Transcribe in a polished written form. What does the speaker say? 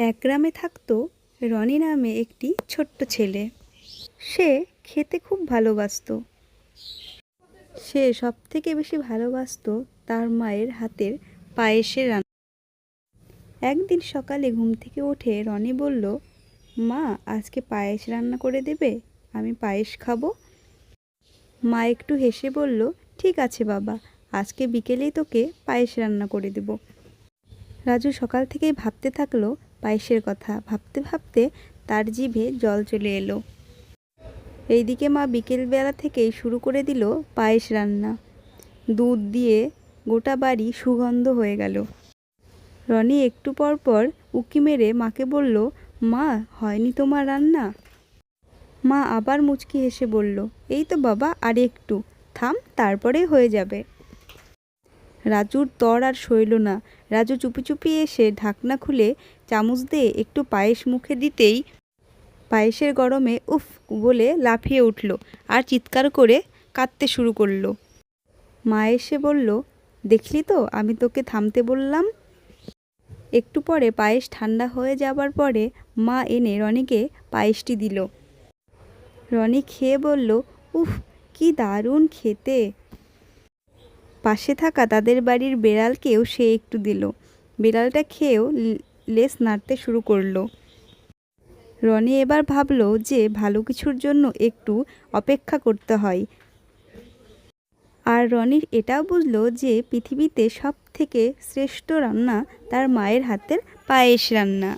এক গ্রামে থাকতো রনি নামে একটি ছোট্ট ছেলে। সে খেতে খুব ভালোবাসতো। সে সবথেকে বেশি ভালোবাসতো তার মায়ের হাতের পায়েসের রান্না। একদিন সকালে ঘুম থেকে উঠে রনি বলল, মা আজকে পায়েস রান্না করে দেবে, আমি পায়েস খাবো। মা একটু হেসে বলল, ঠিক আছে বাবা, আজকে বিকেলেই তোকে পায়েস রান্না করে দেব। রাজু সকাল থেকেই ভাবতে থাকলো পায়েসের কথা। ভাবতে ভাবতে তার জিভে জল চলে এলো। এইদিকে মা বিকেলবেলা থেকেই শুরু করে দিল পায়েস রান্না। দুধ দিয়ে গোটা বাড়ি সুগন্ধ হয়ে গেল। রনি একটু পর পর উঁকি মেরে মাকে বলল, মা হয়নি তোমার রান্না? মা আবার মুচকি হেসে বলল, এই তো বাবা, আর একটু থাম, তারপরেই হয়ে যাবে। রাজুর তর আর সইল না। রাজু চুপি চুপি এসে ঢাকনা খুলে চামচ দিয়ে একটু পায়েস মুখে দিতেই পায়েসের গরমে উফ বলে লাফিয়ে উঠল আর চিৎকার করে কাঁদতে শুরু করলো। মা এসে বলল, দেখলি তো আমি তোকে থামতে বললাম। একটু পরে পায়েস ঠান্ডা হয়ে যাবার পরে মা এনে রনিকে পায়েসটি দিল। রনি খেয়ে বলল, উফ কি দারুণ খেতে। পাশে থাকা তাদের বাড়ির বেড়ালকেও সে একটু দিল। বিড়ালটা খেয়েও লেজ নাড়তে শুরু করলো। রনি এবার ভাবল যে ভালো কিছুর জন্য একটু অপেক্ষা করতে হয়। আর রনি এটাও বুঝলো যে পৃথিবীতে সব থেকে শ্রেষ্ঠ রান্না তার মায়ের হাতের পায়েস রান্না।